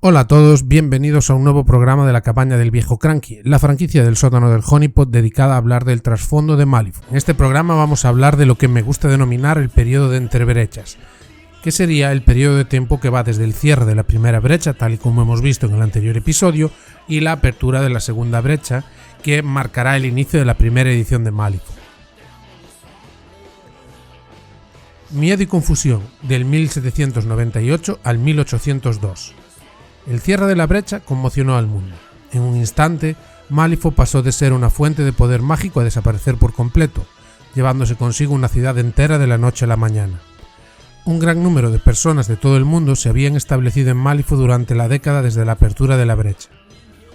Hola a todos, bienvenidos a un nuevo programa de la cabaña del viejo Cranky, la franquicia del sótano del Honeypot dedicada a hablar del trasfondo de Malifaux. En este programa vamos a hablar de lo que me gusta denominar el periodo de entrebrechas, que sería el periodo de tiempo que va desde el cierre de la primera brecha, tal y como hemos visto en el anterior episodio, y la apertura de la segunda brecha, que marcará el inicio de la primera edición de Malifaux. Miedo y confusión, del 1798 al 1802. El cierre de la brecha conmocionó al mundo. En un instante, Malifaux pasó de ser una fuente de poder mágico a desaparecer por completo, llevándose consigo una ciudad entera de la noche a la mañana. Un gran número de personas de todo el mundo se habían establecido en Malifaux durante la década desde la apertura de la brecha.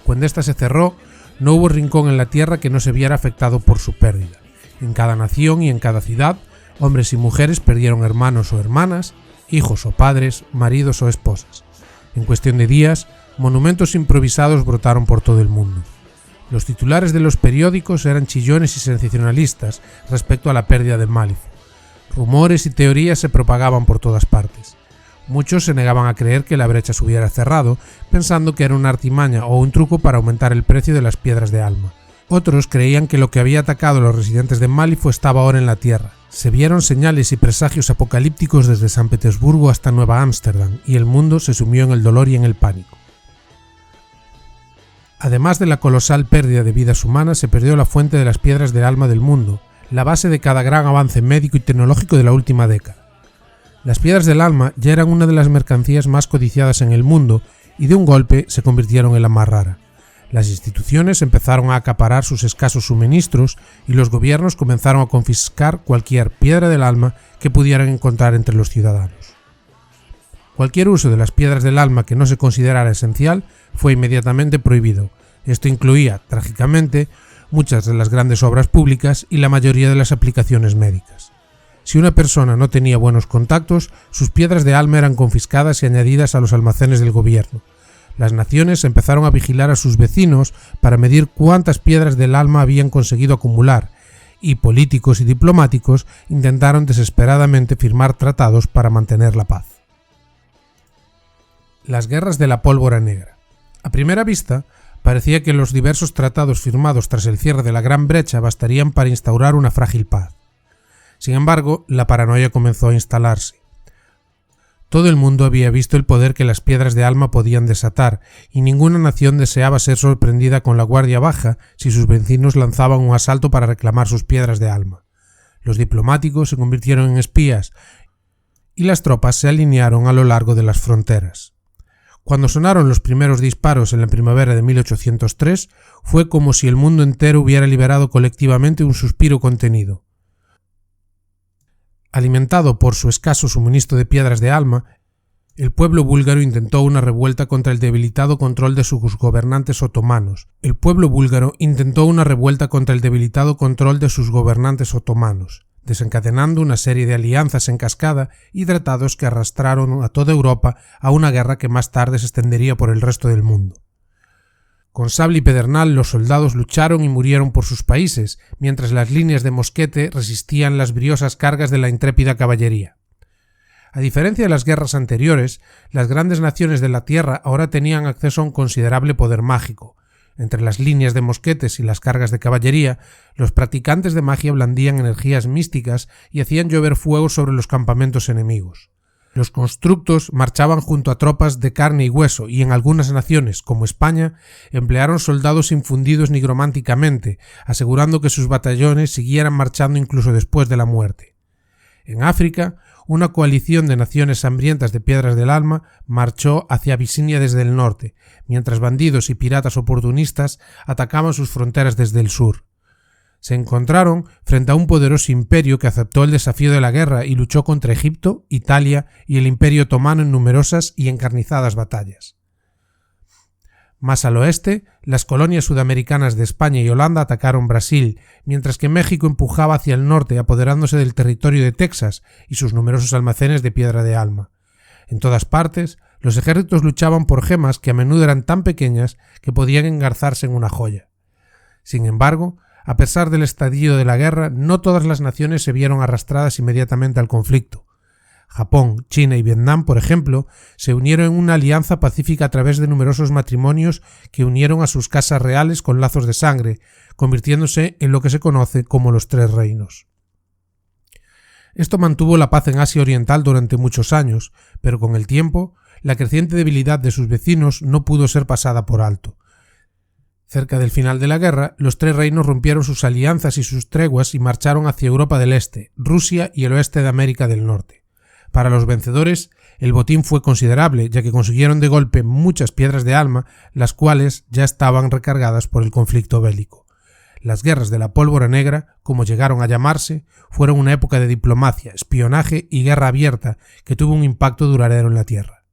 Cuando ésta se cerró, no hubo rincón en la tierra que no se viera afectado por su pérdida. En cada nación y en cada ciudad, hombres y mujeres perdieron hermanos o hermanas, hijos o padres, maridos o esposas. En cuestión de días, monumentos improvisados brotaron por todo el mundo. Los titulares de los periódicos eran chillones y sensacionalistas respecto a la pérdida de Malifaux. Rumores y teorías se propagaban por todas partes. Muchos se negaban a creer que la brecha se hubiera cerrado, pensando que era una artimaña o un truco para aumentar el precio de las piedras de alma. Otros creían que lo que había atacado a los residentes de Malifaux estaba ahora en la tierra. Se vieron señales y presagios apocalípticos desde San Petersburgo hasta Nueva Ámsterdam, y el mundo se sumió en el dolor y en el pánico. Además de la colosal pérdida de vidas humanas, se perdió la fuente de las piedras de alma del mundo, la base de cada gran avance médico y tecnológico de la última década. Las piedras del alma ya eran una de las mercancías más codiciadas en el mundo, y de un golpe se convirtieron en la más rara. Las instituciones empezaron a acaparar sus escasos suministros y los gobiernos comenzaron a confiscar cualquier piedra del alma que pudieran encontrar entre los ciudadanos. Cualquier uso de las piedras del alma que no se considerara esencial fue inmediatamente prohibido. Esto incluía, trágicamente, muchas de las grandes obras públicas y la mayoría de las aplicaciones médicas. Si una persona no tenía buenos contactos, sus piedras de alma eran confiscadas y añadidas a los almacenes del gobierno. Las naciones empezaron a vigilar a sus vecinos para medir cuántas piedras del alma habían conseguido acumular, y políticos y diplomáticos intentaron desesperadamente firmar tratados para mantener la paz. Las guerras de la pólvora negra. A primera vista, parecía que los diversos tratados firmados tras el cierre de la Gran Brecha bastarían para instaurar una frágil paz. Sin embargo, la paranoia comenzó a instalarse. Todo el mundo había visto el poder que las piedras de alma podían desatar, y ninguna nación deseaba ser sorprendida con la guardia baja si sus vecinos lanzaban un asalto para reclamar sus piedras de alma. Los diplomáticos se convirtieron en espías, y las tropas se alinearon a lo largo de las fronteras. Cuando sonaron los primeros disparos en la primavera de 1803, fue como si el mundo entero hubiera liberado colectivamente un suspiro contenido. Alimentado por su escaso suministro de piedras de alma, el pueblo búlgaro intentó una revuelta contra el debilitado control de sus gobernantes otomanos. Desencadenando una serie de alianzas en cascada y tratados que arrastraron a toda Europa a una guerra que más tarde se extendería por el resto del mundo. Con sable y pedernal los soldados lucharon y murieron por sus países, mientras las líneas de mosquete resistían las briosas cargas de la intrépida caballería. A diferencia de las guerras anteriores, las grandes naciones de la tierra ahora tenían acceso a un considerable poder mágico. Entre las líneas de mosquetes y las cargas de caballería, los practicantes de magia blandían energías místicas y hacían llover fuego sobre los campamentos enemigos. Los constructos marchaban junto a tropas de carne y hueso y en algunas naciones, como España, emplearon soldados infundidos nigrománticamente, asegurando que sus batallones siguieran marchando incluso después de la muerte. En África, una coalición de naciones hambrientas de piedras del alma marchó hacia Abisinia desde el norte, mientras bandidos y piratas oportunistas atacaban sus fronteras desde el sur. Se encontraron frente a un poderoso imperio que aceptó el desafío de la guerra y luchó contra Egipto, Italia y el Imperio Otomano en numerosas y encarnizadas batallas. Más al oeste, las colonias sudamericanas de España y Holanda atacaron Brasil, mientras que México empujaba hacia el norte apoderándose del territorio de Texas y sus numerosos almacenes de piedra de alma. En todas partes, los ejércitos luchaban por gemas que a menudo eran tan pequeñas que podían engarzarse en una joya. Sin embargo, a pesar del estallido de la guerra, no todas las naciones se vieron arrastradas inmediatamente al conflicto. Japón, China y Vietnam, por ejemplo, se unieron en una alianza pacífica a través de numerosos matrimonios que unieron a sus casas reales con lazos de sangre, convirtiéndose en lo que se conoce como los Tres Reinos. Esto mantuvo la paz en Asia Oriental durante muchos años, pero con el tiempo, la creciente debilidad de sus vecinos no pudo ser pasada por alto. Cerca del final de la guerra, los Tres Reinos rompieron sus alianzas y sus treguas y marcharon hacia Europa del Este, Rusia y el oeste de América del Norte. Para los vencedores, el botín fue considerable, ya que consiguieron de golpe muchas piedras de alma, las cuales ya estaban recargadas por el conflicto bélico. Las guerras de la pólvora negra, como llegaron a llamarse, fueron una época de diplomacia, espionaje y guerra abierta que tuvo un impacto duradero en la tierra.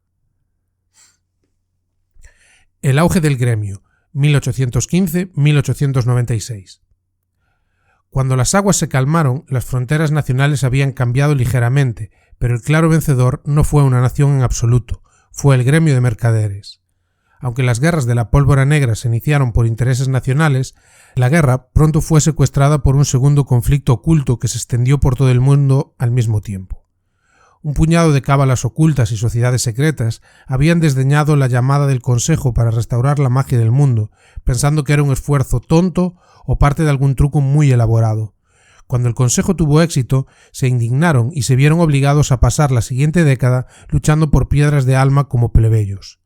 El auge del gremio, 1815-1896. Cuando las aguas se calmaron, las fronteras nacionales habían cambiado ligeramente, pero el claro vencedor no fue una nación en absoluto, fue el gremio de mercaderes. Aunque las guerras de la pólvora negra se iniciaron por intereses nacionales, la guerra pronto fue secuestrada por un segundo conflicto oculto que se extendió por todo el mundo al mismo tiempo. Un puñado de cábalas ocultas y sociedades secretas habían desdeñado la llamada del Consejo para restaurar la magia del mundo, pensando que era un esfuerzo tonto o parte de algún truco muy elaborado. Cuando el Consejo tuvo éxito, se indignaron y se vieron obligados a pasar la siguiente década luchando por piedras de alma como plebeyos.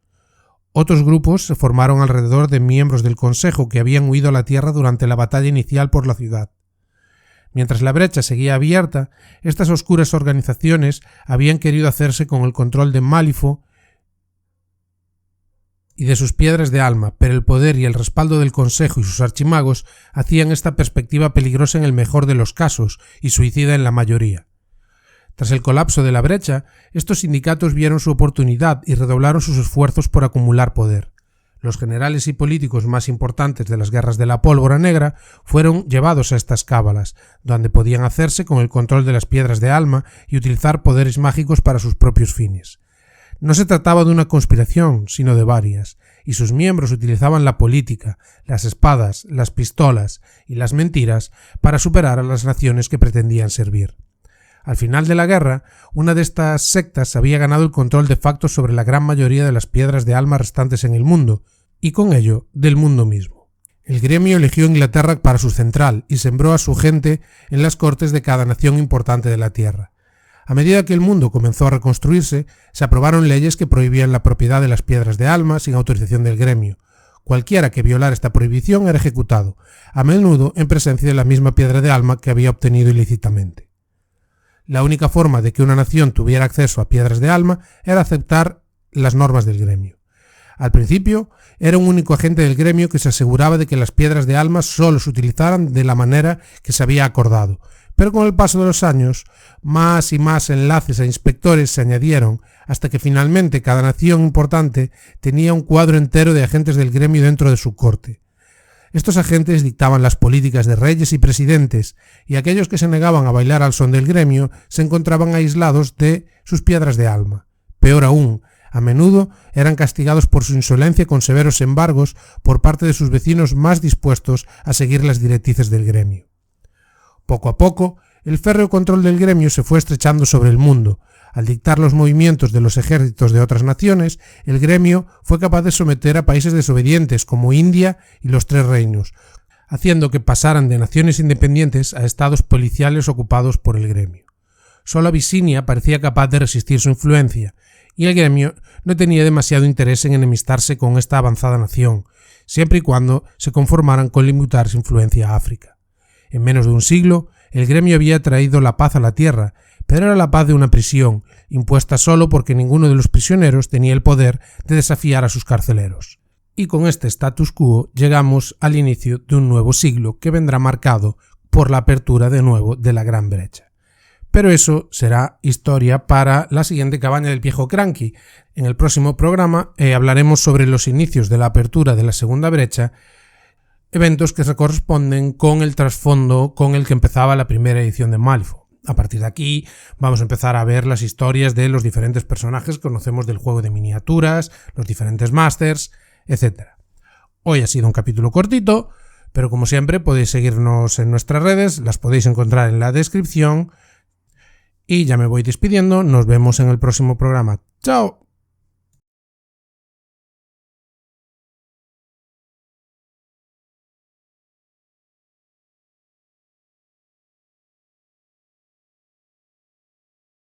Otros grupos se formaron alrededor de miembros del Consejo que habían huido a la tierra durante la batalla inicial por la ciudad. Mientras la brecha seguía abierta, estas oscuras organizaciones habían querido hacerse con el control de Malifaux y de sus piedras de alma, pero el poder y el respaldo del Consejo y sus archimagos hacían esta perspectiva peligrosa en el mejor de los casos y suicida en la mayoría. Tras el colapso de la brecha, estos sindicatos vieron su oportunidad y redoblaron sus esfuerzos por acumular poder. Los generales y políticos más importantes de las guerras de la pólvora negra fueron llevados a estas cábalas, donde podían hacerse con el control de las piedras de alma y utilizar poderes mágicos para sus propios fines. No se trataba de una conspiración, sino de varias, y sus miembros utilizaban la política, las espadas, las pistolas y las mentiras para superar a las naciones que pretendían servir. Al final de la guerra, una de estas sectas había ganado el control de facto sobre la gran mayoría de las piedras de alma restantes en el mundo, y con ello del mundo mismo. El gremio eligió Inglaterra para su central y sembró a su gente en las cortes de cada nación importante de la tierra. A medida que el mundo comenzó a reconstruirse, se aprobaron leyes que prohibían la propiedad de las piedras de alma sin autorización del gremio. Cualquiera que violara esta prohibición era ejecutado, a menudo en presencia de la misma piedra de alma que había obtenido ilícitamente. La única forma de que una nación tuviera acceso a piedras de alma era aceptar las normas del gremio. Al principio, era un único agente del gremio que se aseguraba de que las piedras de alma solo se utilizaran de la manera que se había acordado, pero con el paso de los años, más y más enlaces e inspectores se añadieron hasta que finalmente cada nación importante tenía un cuadro entero de agentes del gremio dentro de su corte. Estos agentes dictaban las políticas de reyes y presidentes, y aquellos que se negaban a bailar al son del gremio se encontraban aislados de sus piedras de alma. Peor aún, a menudo eran castigados por su insolencia con severos embargos por parte de sus vecinos más dispuestos a seguir las directrices del gremio. Poco a poco, el férreo control del gremio se fue estrechando sobre el mundo. Al dictar los movimientos de los ejércitos de otras naciones, el gremio fue capaz de someter a países desobedientes como India y los Tres Reinos, haciendo que pasaran de naciones independientes a estados policiales ocupados por el gremio. Solo Abisinia parecía capaz de resistir su influencia, y el gremio no tenía demasiado interés en enemistarse con esta avanzada nación, siempre y cuando se conformaran con limitar su influencia a África. En menos de un siglo, el gremio había traído la paz a la tierra, pero era la paz de una prisión, impuesta solo porque ninguno de los prisioneros tenía el poder de desafiar a sus carceleros. Y con este status quo llegamos al inicio de un nuevo siglo que vendrá marcado por la apertura de nuevo de la Gran Brecha. Pero eso será historia para la siguiente cabaña del viejo Cranky. En el próximo programa hablaremos sobre los inicios de la apertura de la Segunda Brecha, eventos que se corresponden con el trasfondo con el que empezaba la primera edición de Malifaux. A partir de aquí vamos a empezar a ver las historias de los diferentes personajes que conocemos del juego de miniaturas, los diferentes masters, etc. Hoy ha sido un capítulo cortito, pero como siempre podéis seguirnos en nuestras redes, las podéis encontrar en la descripción, Y ya me voy despidiendo, nos vemos en el próximo programa. ¡Chao!